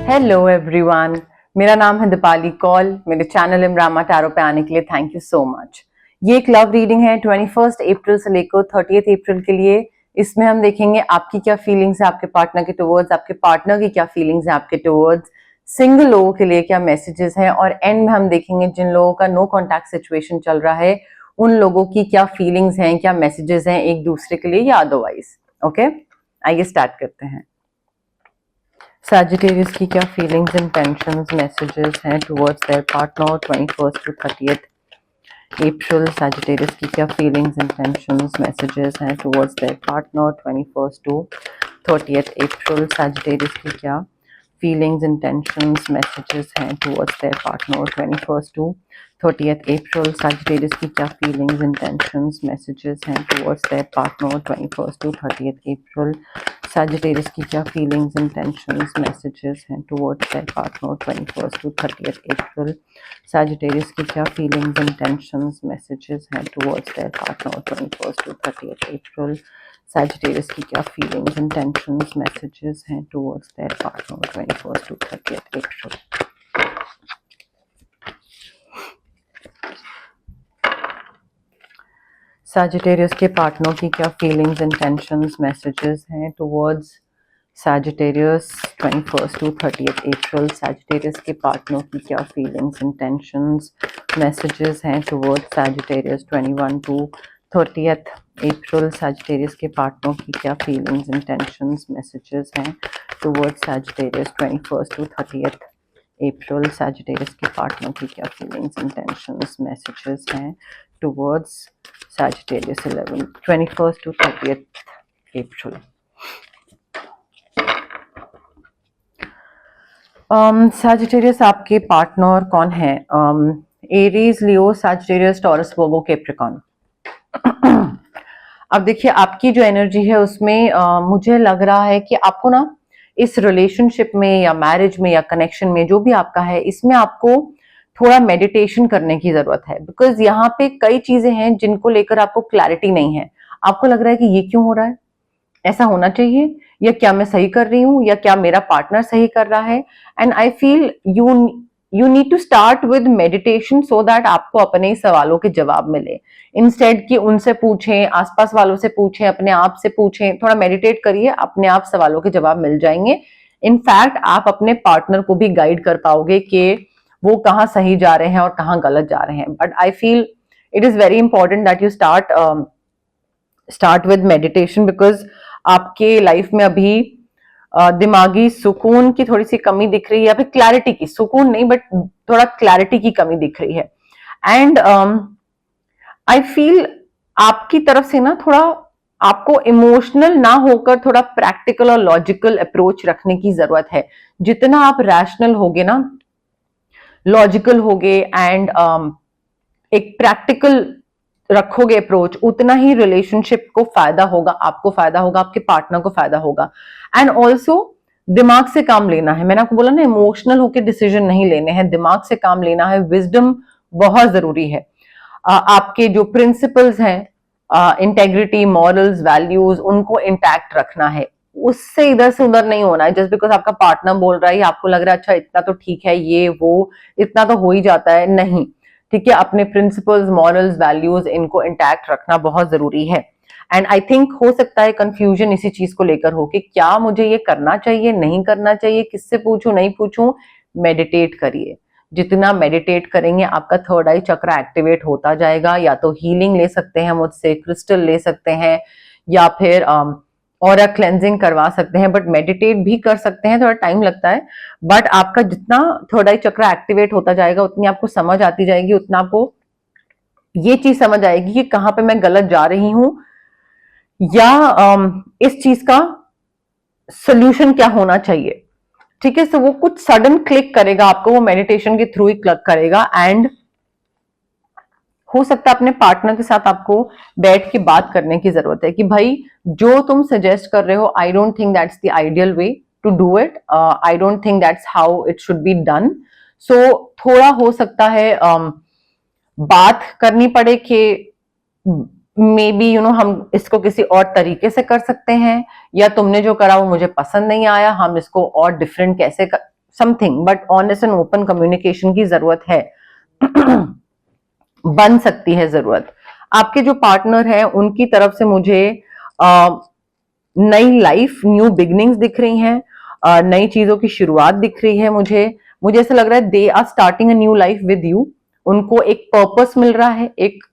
Hello everyone, मेरा नाम है दीपाली कौल। मेरे चैनल इमरामा टैरो पे आने के लिए थैंक यू सो मच। ये एक लव रीडिंग है 21 अप्रैल से लेकर 30 अप्रैल के लिए। इसमें हम देखेंगे आपकी क्या फीलिंग्स है आपके पार्टनर के टुवर्ड्स, आपके पार्टनर की क्या फीलिंग्स है आपके टुवर्ड्स, सिंगल लोगों के लिए क्या मैसेजेस हैं, और एंड में हम देखेंगे जिन लोगों का नो कॉन्टैक्ट सिचुएशन चल रहा है उन लोगों की क्या फीलिंग्स हैं, क्या मैसेजेस हैं एक दूसरे के लिए या अदरवाइज। ओके, आइए स्टार्ट करते हैं। Sagittarius की क्या फीलिंग्स एंड टेंशंस मैसेजेस हैं towards their partner 21st to 30th April. Sagittarius की क्या फीलिंग्स एंड टेंशंस मैसेजेस हैं towards their partner 21st to 30th April. Sagittarius की क्या फीलिंग्स एंड टेंशंस मैसेजेस हैं towards their partner 21st to 30th April. Sagittarius की क्या feelings and tensions messages हैं towards their partner 21st to 30th April. Sagittarius की क्या feelings and tensions messages हैं towards their partner 21st to 30th April. Sagittarius की क्या feelings and tensions messages हैं towards their partner 21st to 30th April. Sagittarius की क्या feelings and tensions messages हैं towards their partner 21st to 30th April. Sagittarius के partner की क्या feelings and tensions messages हैं towards Sagittarius 21st to 30th April. Sagittarius के partner की क्या फीलिंग्स एंड टेंशंस मैसेजेस हैं towards Sagittarius 21 to 30th April. Sagittarius के partner की क्या फीलिंग्स एंड टेंशंस मैसेजेस हैं towards Sagittarius 21st to 30th April. Sagittarius के पार्टनर की क्या फीलिंग्स एंड टेंशंस मैसेजेस हैं towards Sagittarius 21st to 30th April. Sagittarius आपके पार्टनर कौन है? एरीज, लियो, Sagittarius, टॉरस, वर्गो, कैप्रिकॉर्न। अब देखिए आपकी जो एनर्जी है उसमें मुझे लग रहा है कि आपको ना इस रिलेशनशिप में या मैरिज में या कनेक्शन में जो भी आपका है इसमें आपको थोड़ा मेडिटेशन करने की जरूरत है। बिकॉज यहाँ पे कई चीजें हैं जिनको लेकर आपको क्लैरिटी नहीं है। आपको लग रहा है कि ये क्यों हो रहा है, ऐसा होना चाहिए, या क्या मैं सही कर रही हूँ, या क्या मेरा पार्टनर सही कर रहा है। And I feel you need to start with meditation so that आपको अपने सवालों के जवाब मिले। इंस्टेड कि उनसे पूछें, आसपास वालों से पूछें, अपने आप से पूछें, थोड़ा मेडिटेट करिए, अपने आप सवालों के जवाब मिल जाएंगे। इनफैक्ट आप अपने पार्टनर को भी गाइड कर पाओगे कि वो कहाँ सही जा रहे हैं और कहाँ गलत जा रहे हैं। But I feel it is very important that you start with meditation, because आपके लाइफ में अभी दिमागी सुकून की थोड़ी सी कमी दिख रही है, या फिर क्लैरिटी की, सुकून नहीं बट थोड़ा क्लैरिटी की कमी दिख रही है। एंड आई फील आपकी तरफ से ना थोड़ा आपको इमोशनल ना होकर थोड़ा प्रैक्टिकल और लॉजिकल अप्रोच रखने की जरूरत है। जितना आप रैशनल होगे ना, लॉजिकल होगे एंड एक प्रैक्टिकल रखोगे अप्रोच, उतना ही रिलेशनशिप को फायदा होगा, आपको फायदा होगा, आपके पार्टनर को फायदा होगा। एंड ऑल्सो दिमाग से काम लेना है। मैंने आपको बोला ना, इमोशनल होकर डिसीजन नहीं लेने हैं, दिमाग से काम लेना है। विजडम बहुत जरूरी है। आपके जो प्रिंसिपल्स हैं, इंटेग्रिटी, मॉरल्स, वैल्यूज, उनको इंटैक्ट रखना है। उससे इधर से उधर नहीं होना है। जस्ट बिकॉज आपका पार्टनर बोल रहा है, आपको लग रहा है अच्छा इतना तो ठीक है, ये वो इतना तो हो ही जाता है, नहीं, ठीक है। अपने प्रिंसिपल्स, मॉरल्स, वैल्यूज, इनको इंटैक्ट रखना बहुत जरूरी है। एंड आई थिंक हो सकता है कंफ्यूजन इसी चीज को लेकर हो कि क्या मुझे ये करना चाहिए, नहीं करना चाहिए, किससे पूछूं, नहीं पूछूं। मेडिटेट करिए। जितना मेडिटेट करेंगे आपका थर्ड आई चक्र एक्टिवेट होता जाएगा। या तो हीलिंग ले सकते हैं मुझसे, क्रिस्टल ले सकते हैं, या फिर ऑरा क्लेंजिंग करवा सकते हैं, बट मेडिटेट भी कर सकते हैं। थोड़ा टाइम लगता है, बट आपका जितना थर्ड आई चक्र एक्टिवेट होता जाएगा उतनी आपको समझ आती जाएगी, उतना आपको ये चीज समझ आएगी कि कहाँ पे मैं गलत जा रही हूं, या इस चीज का सोल्यूशन क्या होना चाहिए। ठीक है, सो वो कुछ सडन क्लिक करेगा आपको, वो मेडिटेशन के थ्रू ही क्लिक करेगा। एंड हो सकता है अपने पार्टनर के साथ आपको बैठ के बात करने की जरूरत है कि भाई जो तुम सजेस्ट कर रहे हो, I don't think that's the ideal way to do it, I don't think that's how it should be done. So थोड़ा हो सकता है बात करनी पड़े कि मे बी हम इसको किसी और तरीके से कर सकते हैं, या तुमने जो करा वो मुझे पसंद नहीं आया, हम इसको और डिफरेंट कैसे something, but honest and open communication की जरूरत है बन सकती है जरूरत। आपके जो पार्टनर है उनकी तरफ से मुझे नई लाइफ, न्यू बिगनिंग्स दिख रही हैं, नई चीजों की शुरुआत दिख रही है मुझे ऐसा लग रहा है they are starting a new life with you. उनको एक पर्पस मिल रहा है, एक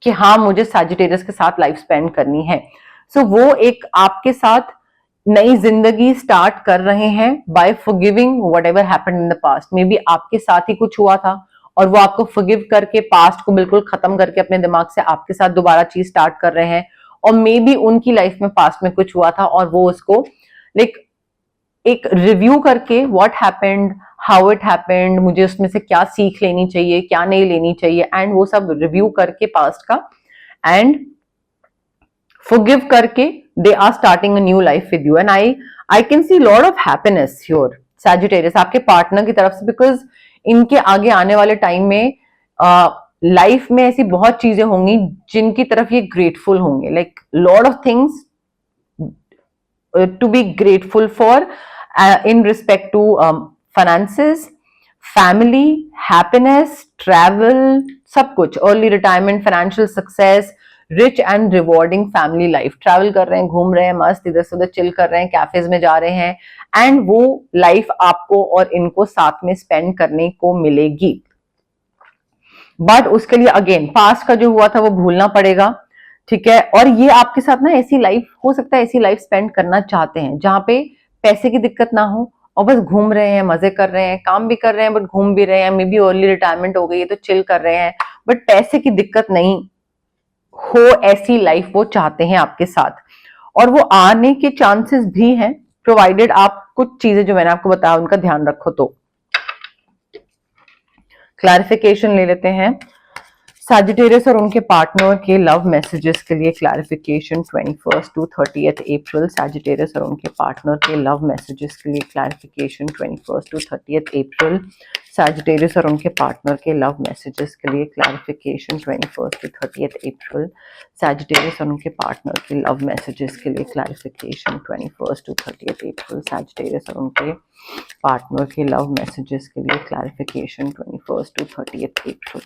कि हाँ मुझे सैजिटेरियस के साथ लाइफ स्पेंड करनी है। सो वो एक आपके साथ नई जिंदगी स्टार्ट कर रहे हैं by forgiving whatever happened in the past. Maybe आपके साथ ही कुछ हुआ था और वो आपको फॉरगिव करके, पास्ट को बिल्कुल खत्म करके अपने दिमाग से आपके साथ दोबारा चीज स्टार्ट कर रहे हैं। और मे बी उनकी लाइफ में पास्ट में कुछ हुआ था और वो उसको लाइक एक रिव्यू करके what happened, how it happened, मुझे उसमें से क्या सीख लेनी चाहिए, क्या नहीं लेनी चाहिए, एंड वो सब रिव्यू करके पास्ट का एंड फॉरगिव करके they are starting a new life with you. And I can see lot of happiness your Sagittarius आपके पार्टनर की तरफ से, बिकॉज इनके आगे आने वाले टाइम में लाइफ में ऐसी बहुत चीजें होंगी जिनकी तरफ ये ग्रेटफुल होंगे, like lot of things to be grateful for in respect to finances, family, happiness, travel, सब कुछ, early retirement, financial success, rich and rewarding family life। travel कर रहे हैं, घूम रहे हैं, मस्त इधर से उधर चिल कर रहे हैं, कैफेज में जा रहे हैं, एंड वो लाइफ आपको और इनको साथ में स्पेंड करने को मिलेगी। बट उसके लिए अगेन पास्ट का जो हुआ था वो भूलना पड़ेगा, ठीक है। और ये आपके साथ ना ऐसी लाइफ हो सकता है, ऐसी लाइफ स्पेंड करना चाहते हैं जहां पे पैसे की दिक्कत ना हो और बस घूम रहे हैं, मजे कर रहे हैं, काम भी कर रहे हैं बट घूम भी रहे हैं, मे बी अर्ली रिटायरमेंट हो गई है तो चिल कर रहे हैं, बट पैसे की दिक्कत नहीं हो, ऐसी लाइफ वो चाहते हैं आपके साथ। और वो आने के चांसेस भी हैं, प्रोवाइडेड आप कुछ चीजें जो मैंने आपको बताया उनका ध्यान रखो। तो क्लैरिफिकेशन ले लेते हैं सैजिटेरियस और उनके पार्टनर के लव मैसेजेस के लिए। क्लैरिफिकेशन 21 to 30 अप्रैल सैजिटेरियस और उनके पार्टनर के लव मैसेजेस के लिए। क्लैरिफिकेशन 21 to 30 अप्रैल सैजिटेरियस और उनके पार्टनर के लव मैसेजेस के लिए। क्लैरिफिकेशन 21 to 30 अप्रैल सैजिटेरियस और उनके पार्टनर के लव मैसेजेस के लिए। क्लैरिफिकेशन 21 to 30 अप्रैल सैजिटेरियस और उनके पार्टनर के लव मैसेजेस के लिए। Clarification 21 to 30 April.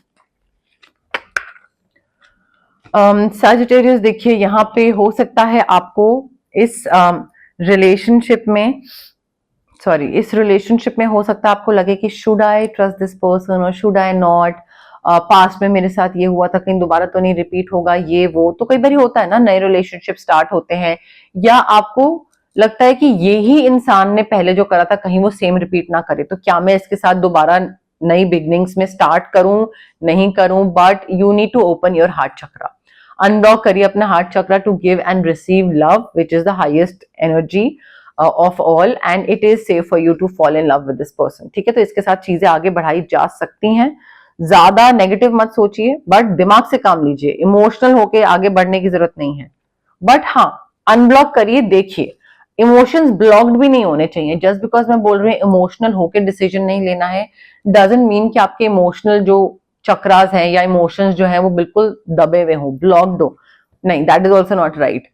सैजिटेरियस देखिए यहाँ पे हो सकता है आपको इस रिलेशनशिप में, इस रिलेशनशिप में हो सकता है आपको लगे कि should I trust this person और शुड आई नॉट, पास्ट में मेरे साथ ये हुआ था कहीं दोबारा तो नहीं रिपीट होगा, ये वो तो कई बार होता है ना, नए रिलेशनशिप स्टार्ट होते हैं, या आपको लगता है कि ये ही इंसान ने पहले जो करा था कहीं वो सेम रिपीट ना करे, तो क्या मैं इसके साथ दोबारा नई बिगनिंग्स में स्टार्ट करूं नहीं करूं। But you need to open your heart chakra, unblock करिए अपना heart chakra to give and receive love which is the highest energy of all, and it is safe for you to fall in love with this person, ठीक है। तो इसके साथ चीजें आगे बढ़ाई जा सकती हैं, ज्यादा नेगेटिव मत सोचिए बट दिमाग से काम लीजिए, इमोशनल होके आगे बढ़ने की जरूरत नहीं है। बट हाँ, अनब्लॉक करिए, देखिए इमोशंस ब्लॉक्ड भी नहीं होने चाहिए। जस्ट बिकॉज मैं बोल रही हूँ इमोशनल होके डिसीजन नहीं लेना है, डजंट मीन कि आपके इमोशनल जो चक्रास हैं या इमोशंस जो हैं वो बिल्कुल दबे हुए हो, ब्लॉक्ड हो, नहीं, that is also not right.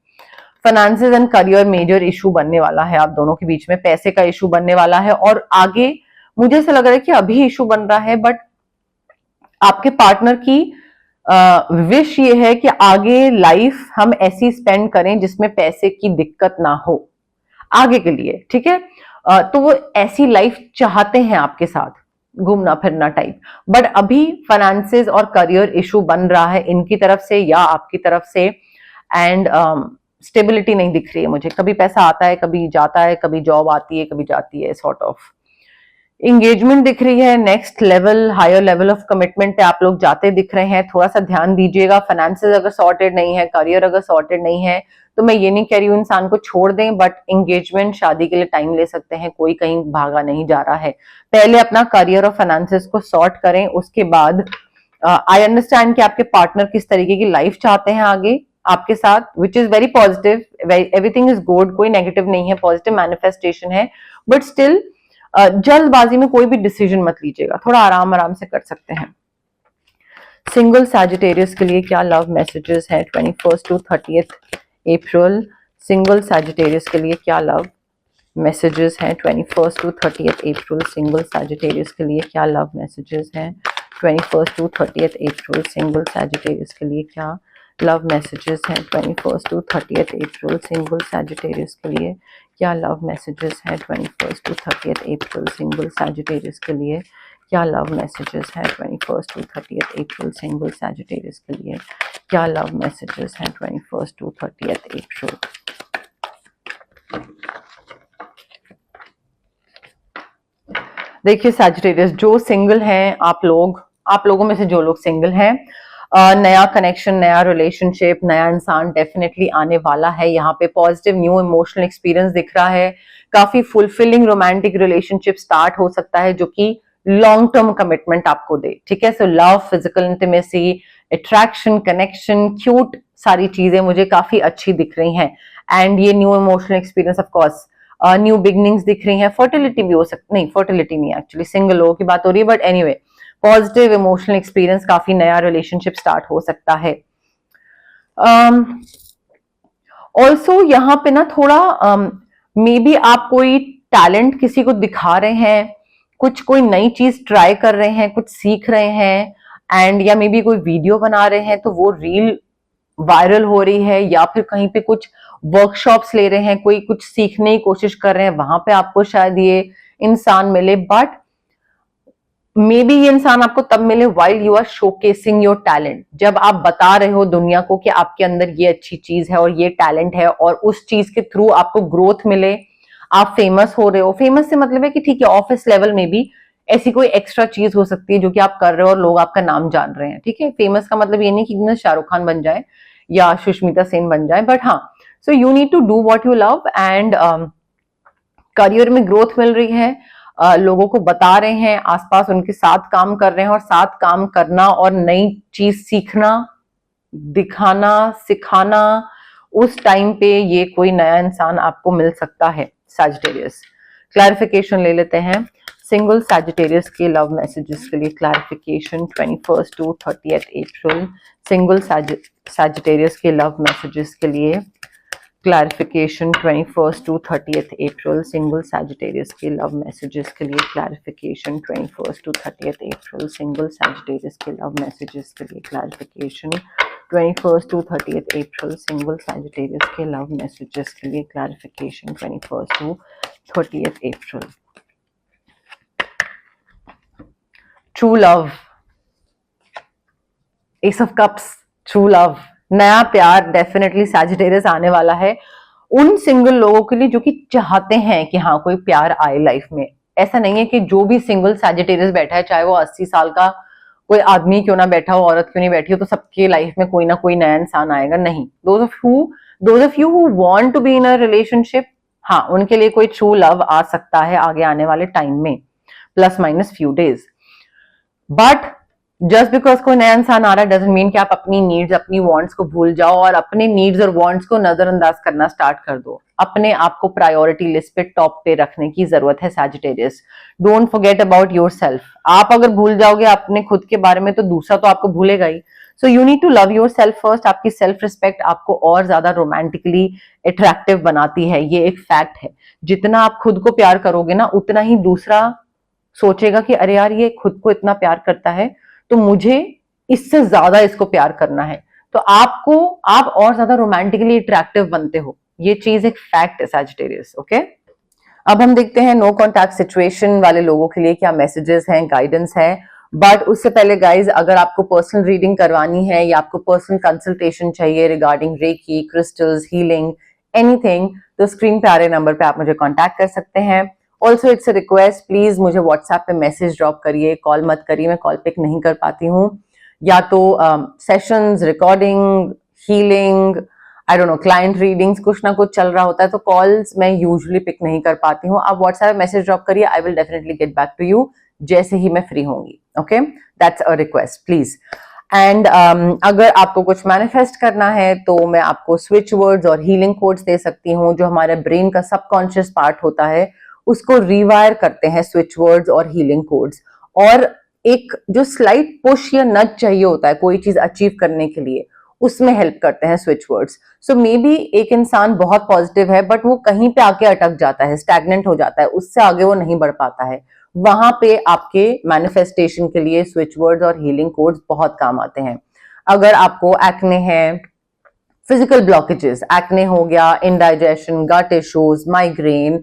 Finances and career major issue बनने वाला है आप दोनों के बीच में, पैसे का इशू बनने वाला है, और आगे मुझे ऐसा लग रहा है कि अभी इशू बन रहा है, बट आपके पार्टनर की विश ये है कि आगे लाइफ हम ऐसी स्पेंड करें जिसमें पैसे की दिक्कत ना हो आगे के लिए, ठीक है। तो वो ऐसी लाइफ चाहते हैं आपके साथ, घूमना फिरना टाइप, बट अभी फाइनेंसेस और करियर इशू बन रहा है इनकी तरफ से या आपकी तरफ से, एंड स्टेबिलिटी नहीं दिख रही है मुझे, कभी पैसा आता है कभी जाता है, कभी जॉब आती है कभी जाती है, सॉर्ट ऑफ इंगेजमेंट दिख रही है, next level, higher level of commitment पे आप लोग जाते दिख रहे हैं, थोड़ा सा ध्यान दीजिएगा। फाइनेंसेस अगर सॉर्टेड नहीं है, करियर अगर सॉर्टेड नहीं है, तो मैं ये नहीं कह रही हूँ इंसान को छोड़ दें, बट एंगेजमेंट, शादी के लिए टाइम ले सकते हैं, कोई कहीं भागा नहीं जा रहा है। पहले अपना करियर और फाइनेंसेस को सॉर्ट करें, उसके बाद आई अंडरस्टैंड कि आपके पार्टनर किस तरीके की लाइफ चाहते हैं आगे आपके साथ, which is very positive, everything is good, कोई नेगेटिव नहीं है, पॉजिटिव मैनिफेस्टेशन है, बट स्टिल जल्दबाजी में कोई भी डिसीजन मत लीजिएगा, थोड़ा आराम आराम से कर सकते हैं। सिंगल सैजिटेरियस के लिए क्या लव मैसेजेस हैं 21 to 30 अप्रैल, सिंगल सैजिटेरियस के लिए क्या लव मैसेजेस हैं 21 टू 30 अप्रैल सिंगल सैजिटेरियस के लिए? क्या लव मैसेजेस हैं 21 टू 30 अप्रैल सिंगल सैजिटेरियस के लिए? क्या लव मैसेजेस हैं 21 टू 30 अप्रैल सिंगल सैजिटेरियस के लिए? क्या लव मैसेजेस हैं 21 टू 30 अप्रैल सिंगल सैजिटेरियस के लिए? क्या लव मैसेजेस हैं 21 टू 30 अप्रैल सिंगल सैजिटेरियस के लिए? क्या लव मैसेजेस हैं 21 टू 30 अप्रैल? देखिए सैजिटेरियस, जो सिंगल हैं आप लोगों में से जो लोग सिंगल हैं, नया कनेक्शन, नया रिलेशनशिप, नया इंसान डेफिनेटली आने वाला है। यहाँ पे पॉजिटिव न्यू इमोशनल एक्सपीरियंस दिख रहा है। काफी फुलफिलिंग रोमांटिक रिलेशनशिप स्टार्ट हो सकता है जो कि लॉन्ग टर्म कमिटमेंट आपको दे। ठीक है, so love, physical intimacy, attraction, connection, cute सारी चीजें मुझे काफी अच्छी दिख रही हैं। एंड ये new emotional experience of course, new beginnings दिख रही हैं। फर्टिलिटी भी हो सकती, नहीं फर्टिलिटी नहीं, एक्चुअली सिंगल लोगों की बात हो रही है, but anyway positive emotional experience, काफी नया रिलेशनशिप स्टार्ट हो सकता है। ऑल्सो यहाँ पे ना थोड़ा मे बी आप कोई टैलेंट किसी को दिखा रहे हैं, कोई नई चीज ट्राई कर रहे हैं, कुछ सीख रहे हैं, एंड या मे बी कोई वीडियो बना रहे हैं तो वो रील वायरल हो रही है, या फिर कहीं पे कुछ वर्कशॉप्स ले रहे हैं, कोई कुछ सीखने की कोशिश कर रहे हैं, वहां पे आपको शायद ये इंसान मिले। बट मे बी ये इंसान आपको तब मिले while you are showcasing your talent, जब आप बता रहे हो दुनिया को कि आपके अंदर ये अच्छी चीज है और ये टैलेंट है, और उस चीज के थ्रू आपको ग्रोथ मिले, आप फेमस हो रहे हो। फेमस से मतलब है कि ठीक है, ऑफिस लेवल में भी ऐसी कोई एक्स्ट्रा चीज हो सकती है जो कि आप कर रहे हो और लोग आपका नाम जान रहे हैं। ठीक है, फेमस का मतलब ये नहीं कि शाहरुख खान बन जाए या सुष्मिता सेन बन जाए, बट हाँ, so you need to do what you love, and career में ग्रोथ मिल रही है, लोगों को बता रहे हैं, आसपास उनके साथ काम कर रहे हैं, और साथ काम करना और नई चीज सीखना, दिखाना, सिखाना, उस टाइम पे ये कोई नया इंसान आपको मिल सकता है। सैजिटेरियस, क्लैरिफिकेशन ले लेते हैं सिंगल सैजिटेरियस के लव मैसेजेस के लिए। Clarification 21 to 30 April single Sagittarius के लव मैसेजेस के लिए। Clarification 21 to 30 April single Sagittarius के लव मैसेजेस के लिए। Clarification 21 to 30 April single Sagittarius के लव मैसेजेस के लिए। Clarification 21 to 30 April single Sagittarius के लव मैसेजेस के लिए। Clarification 21 to 30 April. True love, ace of cups, true love, नया प्यार डेफिनेटली सैजिटेरियस आने वाला है उन सिंगल लोगों के लिए जो कि चाहते हैं कि हाँ कोई प्यार आए लाइफ में। ऐसा नहीं है कि जो भी सिंगल सैजिटेरियस बैठा है, चाहे वो 80 साल का कोई आदमी क्यों ना बैठा हो, औरत क्यों नहीं बैठी हो, तो सबके लाइफ में कोई ना कोई नया इंसान आएगा, नहीं। Those of you who want to be in a relationship, हाँ उनके लिए कोई ट्रू लव आ सकता है आगे आने वाले टाइम में, plus minus few days. But just because कोई नया इंसान आ रहा है डजंट मीन कि आप अपनी नीड्स, अपनी वांट्स को भूल जाओ और अपने नीड्स और वांट्स को नजरअंदाज करना स्टार्ट कर दो। अपने आप को प्रायोरिटी लिस्ट पे टॉप पे रखने की जरूरत है Sagittarius. Don't forget about yourself. आप अगर भूल जाओगे अपने खुद के बारे में तो दूसरा तो आपको भूलेगा ही। So you need to love yourself first. आपकी सेल्फ रिस्पेक्ट आपको और ज्यादा रोमांटिकली अट्रैक्टिव बनाती है, ये एक फैक्ट है। जितना आप खुद को प्यार करोगे ना, उतना ही दूसरा सोचेगा कि अरे यार ये खुद को इतना प्यार करता है तो मुझे इससे ज्यादा इसको प्यार करना है, तो आप और ज्यादा रोमांटिकली अट्रैक्टिव बनते हो। ये चीज एक फैक्ट है सैजिटेरियस। ओके, अब हम देखते हैं नो कॉन्टैक्ट सिचुएशन वाले लोगों के लिए क्या मैसेजेस हैं, गाइडेंस है। बट उससे पहले गाइज, अगर आपको पर्सनल रीडिंग करवानी है या आपको पर्सनल कंसल्टेशन चाहिए regarding reiki, crystals, healing, anything, तो स्क्रीन पे आ रहे नंबर पे आप मुझे कॉन्टैक्ट कर सकते हैं। Also it's a request, please मुझे व्हाट्सएप पे मैसेज ड्रॉप करिए, कॉल मत करिए, मैं कॉल पिक नहीं कर पाती हूँ। या तो sessions, recording, healing, I don't know, client readings, कुछ ना कुछ चल रहा होता है तो कॉल्स मैं यूजुअली पिक नहीं कर पाती हूँ। आप व्हाट्सएप पे मैसेज ड्रॉप करिए, I will definitely get back to you जैसे ही मैं फ्री होंगी। Okay, that's a request please. And अगर आपको कुछ मैनिफेस्ट करना है तो मैं आपको स्विच वर्ड्स और हीलिंग कोड्स दे सकती हूँ। जो हमारे ब्रेन का सबकॉन्शियस पार्ट होता है उसको रिवायर करते हैं स्विच वर्ड्स और हीलिंग कोड्स। और एक जो स्लाइट पुश या नज चाहिए होता है कोई चीज अचीव करने के लिए, उसमें हेल्प करते हैं switch words. So may be एक इंसान बहुत पॉजिटिव है बट वो कहीं पे आके अटक जाता है, स्टैग्नेंट हो जाता है, उससे आगे वो नहीं बढ़ पाता है। वहां पे आपके मैनिफेस्टेशन के लिए स्विच वर्ड्स और हीलिंग कोड्स बहुत काम आते हैं। अगर आपको एक्ने है, फिजिकल ब्लॉकेजेस, एक्ने हो गया, इंडाइजेशन, गट इश्यूज, माइग्रेन,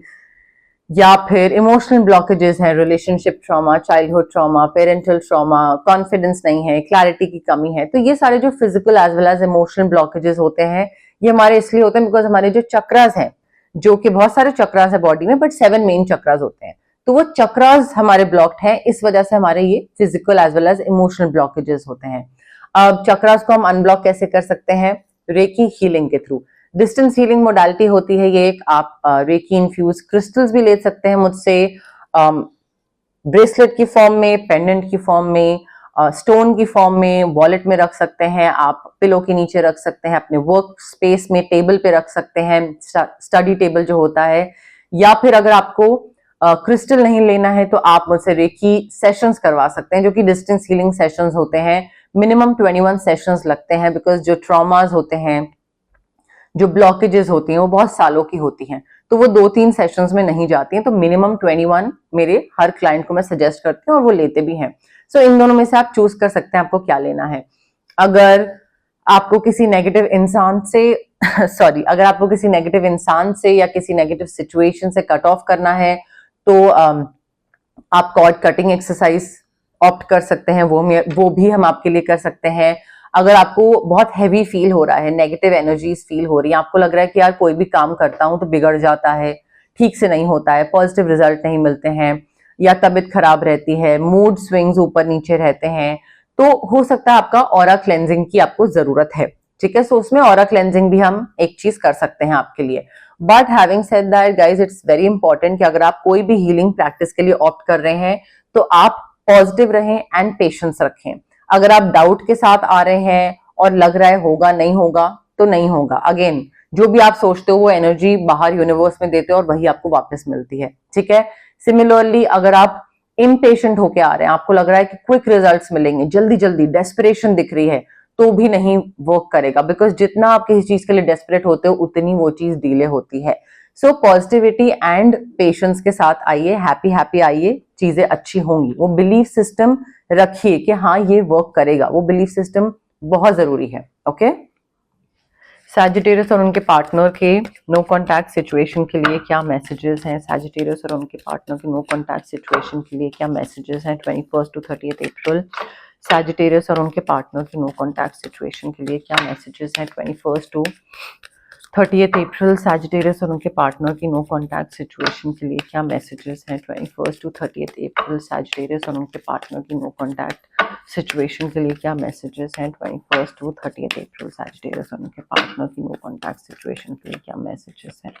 या फिर इमोशनल ब्लॉकेजेस हैं, relationship trauma, childhood trauma, parental trauma, confidence नहीं है, क्लैरिटी की कमी है, तो ये सारे जो physical as well as emotional blockages होते हैं ये हमारे इसलिए होते हैं बिकॉज हमारे जो चक्रास हैं, जो कि बहुत सारे चक्रास है बॉडी में बट 7 मेन चक्रास होते हैं, तो वो चक्रास हमारे ब्लॉक्ड हैं, इस वजह से हमारे ये physical as well as emotional blockages होते हैं। अब चक्रास को हम अनब्लॉक कैसे कर सकते हैं? रेकी हीलिंग के थ्रू। डिस्टेंस हीलिंग मोडालिटी होती है ये एक, आप रेकी इन्फ्यूज क्रिस्टल्स भी ले सकते हैं मुझसे, ब्रेसलेट की फॉर्म में, पेंडेंट की फॉर्म में, स्टोन की फॉर्म में, वॉलेट में रख सकते हैं, आप पिलो के नीचे रख सकते हैं, अपने वर्क स्पेस में टेबल पे रख सकते हैं, स्टडी टेबल जो होता है, या फिर अगर आपको क्रिस्टल नहीं लेना है तो आप मुझसे रेकी सेशंस करवा सकते हैं, जो कि डिस्टेंस हीलिंग सेशंस होते हैं। मिनिमम 21 सेशंस लगते हैं बिकॉज जो ट्रॉमास होते हैं, जो ब्लॉकेजेस होती हैं वो बहुत सालों की होती हैं, तो वो 2-3 सेशंस में नहीं जाती हैं, तो मिनिमम 21 मेरे हर क्लाइंट को मैं सजेस्ट करती हूँ और वो लेते भी हैं। सो इन दोनों में से आप चूज कर सकते हैं आपको क्या लेना है। अगर आपको किसी नेगेटिव इंसान से सॉरी, अगर आपको किसी नेगेटिव इंसान से या किसी नेगेटिव सिचुएशन से कट ऑफ करना है तो आप कॉर्ड कटिंग एक्सरसाइज ऑप्ट कर सकते हैं, वो भी हम आपके लिए कर सकते हैं। अगर आपको बहुत हैवी फील हो रहा है, नेगेटिव एनर्जीज फील हो रही है, आपको लग रहा है कि यार कोई भी काम करता हूं तो बिगड़ जाता है, ठीक से नहीं होता है, पॉजिटिव रिजल्ट नहीं मिलते हैं, या तबीयत खराब रहती है, मूड स्विंग्स ऊपर नीचे रहते हैं, तो हो सकता है आपका ऑरा क्लेंजिंग की आपको जरूरत है। ठीक है, सो उसमें ऑरा क्लेंजिंग भी हम एक चीज कर सकते हैं आपके लिए। But having said that guys, it's very important कि अगर आप कोई भी हीलिंग प्रैक्टिस के लिए ऑप्ट कर रहे हैं तो आप पॉजिटिव रहें एंड पेशेंस रखें। अगर आप डाउट के साथ आ रहे हैं और लग रहा है होगा नहीं होगा, तो नहीं होगा। अगेन, जो भी आप सोचते हो वो एनर्जी बाहर यूनिवर्स में देते हो और वही आपको वापस मिलती है। ठीक है, सिमिलरली अगर आप इम्पेशेंट होके आ रहे हैं, आपको लग रहा है कि क्विक रिजल्ट्स मिलेंगे, जल्दी जल्दी डेस्परेशन दिख रही है, तो भी नहीं वर्क करेगा, बिकॉज जितना आप किसी चीज के लिए डेस्परेट होते हो उतनी वो चीज डिले होती है। सो पॉजिटिविटी एंड पेशेंस के साथ आइए, हैप्पी हैप्पी आइए, चीजें अच्छी होंगी। वो बिलीफ सिस्टम रखिए कि हाँ ये वर्क करेगा, वो बिलीफ सिस्टम बहुत जरूरी है। ओके, सैजिटेरियस और उनके पार्टनर के नो कॉन्टैक्ट सिचुएशन के लिए क्या मैसेजेस हैं? सैजिटेरियस और उनके पार्टनर के नो कॉन्टैक्ट सिचुएशन के लिए क्या मैसेजेस हैं 21 to 30 अप्रैल? सैजिटेरियस और उनके पार्टनर की नो कॉन्टैक्ट सिचुएशन के लिए क्या मैसेजेस हैं 21 to 30 अप्रैल? सैजिटेरियस और उनके पार्टनर की नो कॉन्टैक्ट सिचुएशन के लिए क्या मैसेजेस हैं 21 to 30 अप्रैल? सैजिटेरियस और उनके पार्टनर की नो कॉन्टैक्ट सिचुएशन के लिए क्या मैसेजेस हैं 21 to 30 अप्रैल? सैजिटेरियस और उनके पार्टनर की नो कॉन्टैक्ट सिचुएशन के लिए क्या मैसेजेस हैं?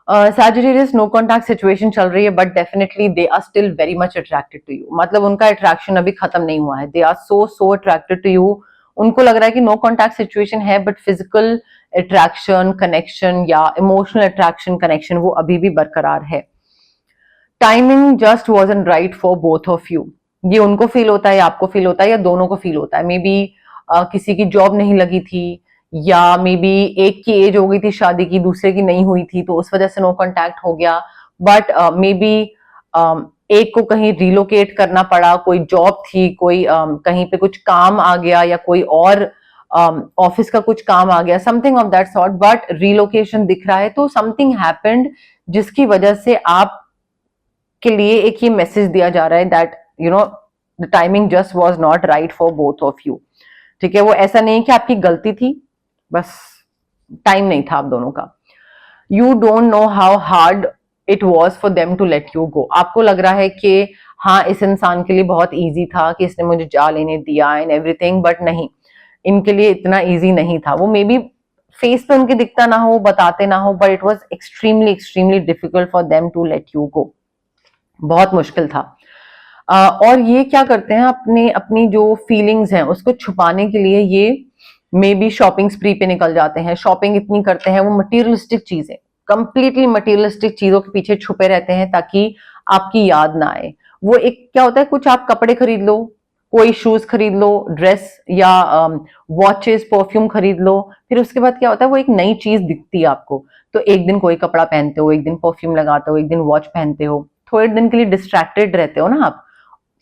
सैजिटेरियस नो कॉन्टैक्ट सिचुएशन चल रही है but definitely they are still very much attracted to you, मतलब उनका अट्रैक्शन अभी खत्म नहीं हुआ है। They are so attracted to you. उनको लग रहा है कि नो कॉन्टैक्ट सिचुएशन है बट फिजिकल अट्रैक्शन, कनेक्शन या इमोशनल अट्रैक्शन, कनेक्शन वो अभी भी बरकरार है। Timing just wasn't right for both of you, ये उनको फील होता है, आपको फील होता है, या दोनों को फील होता है। मे बी किसी की जॉब नहीं लगी थी, या मे बी एक की एज हो गई थी शादी की, दूसरे की नहीं हुई थी, तो उस वजह से नो कॉन्टैक्ट हो गया। बट मे बी एक को कहीं रिलोकेट करना पड़ा, कोई जॉब थी, कोई कहीं पे कुछ काम आ गया, या कोई और ऑफिस का कुछ काम आ गया, something of that sort, but relocation दिख रहा है, तो समथिंग हैपेंड जिसकी वजह से आप के लिए एक ये मैसेज दिया जा रहा है that you know the timing just was not right for both of you. ठीक है, वो ऐसा नहीं कि आपकी गलती थी, बस टाइम नहीं था आप दोनों का। You don't know how hard it was for them to let you go. आपको लग रहा है कि हाँ इस इंसान के लिए बहुत ईजी था कि इसने मुझे जा लेने दिया एंड एवरीथिंग, बट नहीं, इनके लिए इतना ईजी नहीं था। वो मे बी फेस पे उनके दिखता ना हो, बताते ना हो, but it was extremely difficult for them to let you go. बहुत मुश्किल था। और ये क्या करते हैं, अपनी जो फीलिंग्स हैं उसको छुपाने के लिए ये मे बी शॉपिंग स्प्री पे निकल जाते हैं। शॉपिंग इतनी करते हैं, वो मटीरियलिस्टिक चीजें, कंप्लीटली मटीरियलिस्टिक चीजों के पीछे छुपे रहते हैं ताकि आपकी याद ना आए। वो एक क्या होता है, कुछ आप कपड़े खरीद लो, कोई शूज खरीद लो, ड्रेस या वॉचेस, परफ्यूम खरीद लो, फिर उसके बाद क्या होता है, वो एक नई चीज दिखती है आपको। तो एक दिन कोई कपड़ा पहनते हो, एक दिन परफ्यूम लगाते हो, एक दिन वॉच पहनते हो, थोड़े दिन के लिए डिस्ट्रैक्टेड रहते हो ना आप,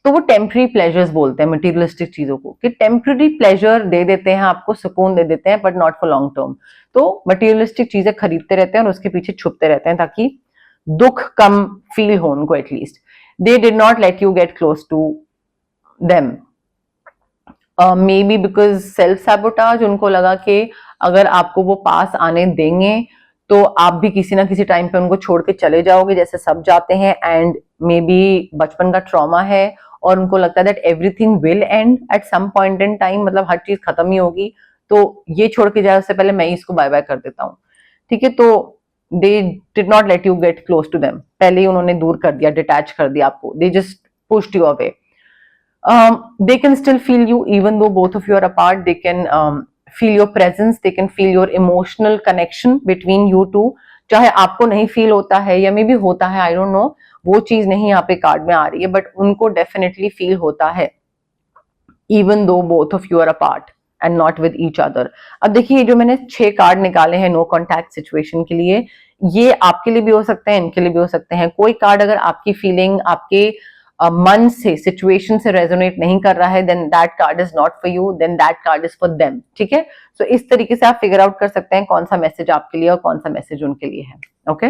तो वो टेम्पररी प्लेजर्स बोलते हैं मटेरियलिस्टिक चीजों को, कि टेम्पररी प्लेजर दे देते हैं आपको, सुकून दे देते हैं, but not for long term. तो मटेरियलिस्टिक चीजें खरीदते रहते हैं और उसके पीछे छुपते रहते हैं ताकि दुख कम फील हो उनको at least. They did not let you get close to them, maybe because self sabotage, उनको लगा कि अगर आपको वो पास आने देंगे तो आप भी किसी ना किसी टाइम पे उनको छोड़ के चले जाओगे, जैसे सब जाते हैं, एंड मे बी बचपन का ट्रॉमा है और उनको लगता है that everything will end at some point in time, मतलब हर चीज खत्म ही होगी, तो ये छोड़ के जाए उससे पहले मैं ही इसको बाय बाय कर देता हूँ। ठीक है, तो they did not let you get close to them, पहले ही उन्होंने दूर कर दिया, डिटैच कर दिया आपको, they just pushed you away. They can still feel you even though both of you are apart. They can feel your presence, they can feel your emotional connection between you two, चाहे आपको नहीं feel होता है या may be होता है, I don't know, वो चीज नहीं यहाँ पे कार्ड में आ रही है, बट उनको डेफिनेटली फील होता है even though both of you are apart and not with each other। अब देखिए जो मैंने 6 कार्ड निकाले हैं नो कॉन्टैक्ट सिचुएशन के लिए, ये आपके लिए भी हो सकते हैं, इनके लिए भी हो सकते हैं। कोई कार्ड अगर आपकी फीलिंग, आपके मन से, सिचुएशन से रेजोनेट नहीं कर रहा है, then that card is not for you, then that card is for them. ठीक है, सो इस तरीके से आप फिगर आउट कर सकते हैं कौन सा मैसेज आपके लिए और कौन सा मैसेज उनके लिए है। ओके,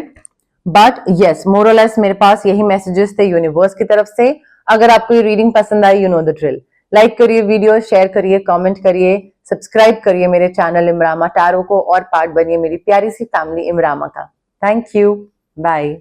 बट यस, मोर और लेस मेरे पास यही मैसेजेस थे यूनिवर्स की तरफ से। अगर आपको ये रीडिंग पसंद आई, you know the drill, like करिए वीडियो, शेयर करिए, कमेंट करिए, सब्सक्राइब करिए मेरे चैनल इमरामा टैरो को और पार्ट बनिए मेरी प्यारी सी फैमिली इमरामा का। Thank you, bye.